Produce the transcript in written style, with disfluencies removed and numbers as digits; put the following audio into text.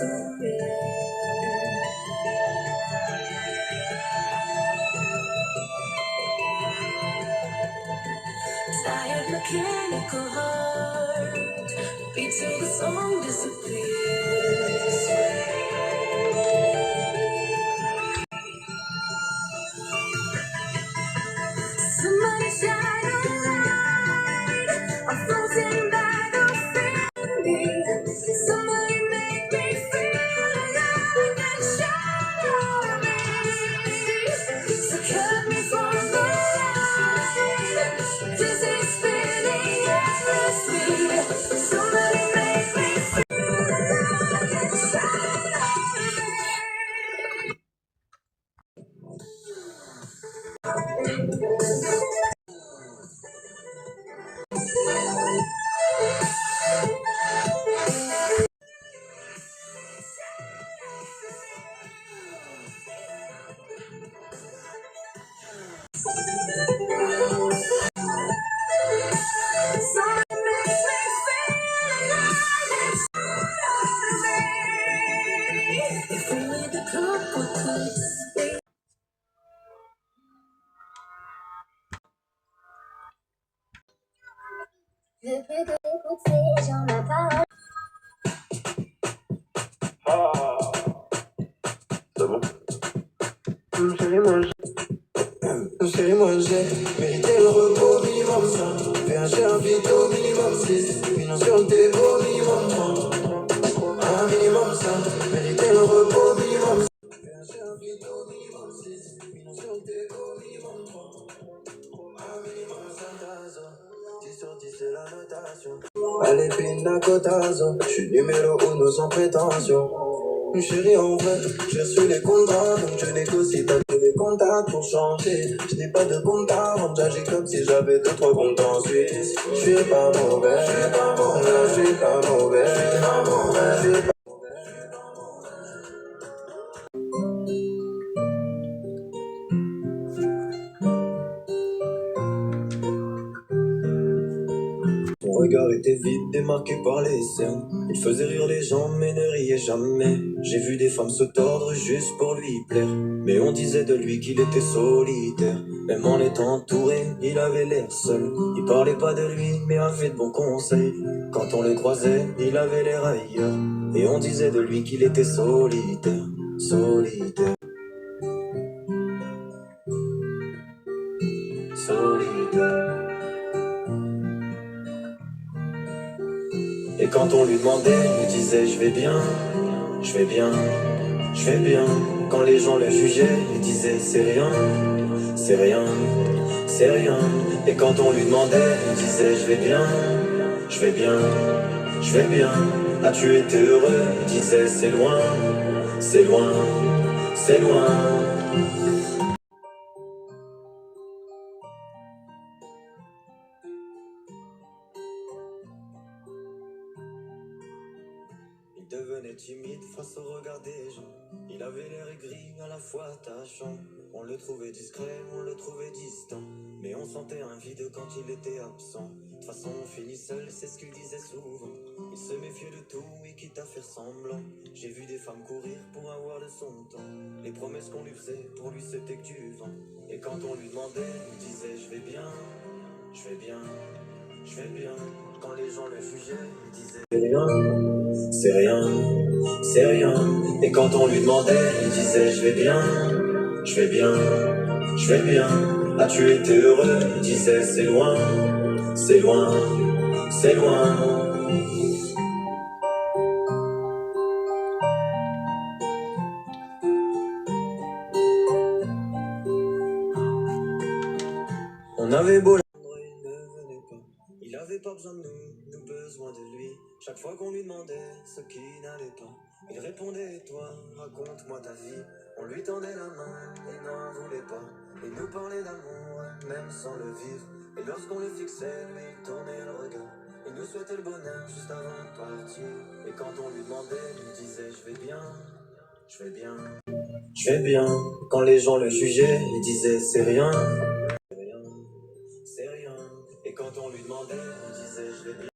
Tired mechanical heart beat till the song disappears. Somebody shine a light. I'm floating back on feeling. Somebody make me feel alive and show me. So cut me from the light. This is spinning endlessly. Somebody make me feel alive and show veux plus t'écouter, j'en ai pas. C'est bon. Chérie, moi j'ai mérité le repos minimum 5. VHR vite au minimum 6. Millions sur le dévo minimum 30. Un minimum 5. Mérité le repos minimum 5. VHR vite au minimum 6. Millions sur le dévo minimum 30. Un minimum 5. 10 sur 10 c'est la notation. Allez, pina cotazo. J'suis numéro 1 sans prétention. Chérie, en vrai, j'ai reçu les contrats, donc je négocie pas tous les contacts pour changer. Je n'ai pas de compte à rendre, j'agis comme si j'avais 2-3 comptes en Suisse. Je suis pas mauvais, je suis pas mauvais, je suis pas mauvais, je suis pas mauvais, je suis pas Mon regard était vide, démarqué par les cernes. Il faisait rire les gens, mais ne riait jamais. J'ai vu des femmes se tordre juste pour lui plaire. Mais on disait de lui qu'il était solitaire. Même en étant entouré, il avait l'air seul. Il parlait pas de lui, mais avait de bons conseils. Quand on le croisait, il avait l'air ailleurs. Et on disait de lui qu'il était solitaire, solitaire, solitaire. Et quand on lui demandait, il nous disait je vais bien, je vais bien, je vais bien. Quand les gens le jugeaient, il disait c'est rien, c'est rien, c'est rien. Et quand on lui demandait, il disait je vais bien, je vais bien, je vais bien. As-tu été heureux? Il disait c'est loin, c'est loin, c'est loin. Il devenait timide face au regard des gens. Il avait l'air aigri, à la fois attachant. On le trouvait discret, on le trouvait distant. Mais on sentait un vide quand il était absent. De toute façon, on finit seul, c'est ce qu'il disait souvent. Il se méfiait de tout et quitte à faire semblant. J'ai vu des femmes courir pour avoir de son temps. Les promesses qu'on lui faisait, pour lui c'était que du vent. Et quand on lui demandait, il disait je vais bien, je vais bien, je vais bien. Quand les gens le jugeaient, il disait c'est rien, c'est rien, c'est rien. Et quand on lui demandait, il disait je vais bien, je vais bien, je vais bien. As-tu été heureux? Il disait c'est loin, c'est loin, c'est loin. On avait beau l'attendre, il ne venait pas. Il avait pas besoin de nous besoin de lui. Chaque fois qu'on lui demandait ce qui n'allait pas, il répondait et toi, raconte-moi ta vie. On lui tendait la main, il n'en voulait pas. Il nous parlait d'amour, même sans le vivre. Et lorsqu'on le fixait, lui, il tournait le regard. Il nous souhaitait le bonheur juste avant de partir. Et quand on lui demandait, il disait je vais bien, je vais bien, je vais bien. Quand les gens le jugeaient, il disait c'est rien, c'est rien. Et quand on lui demandait, il disait je vais bien.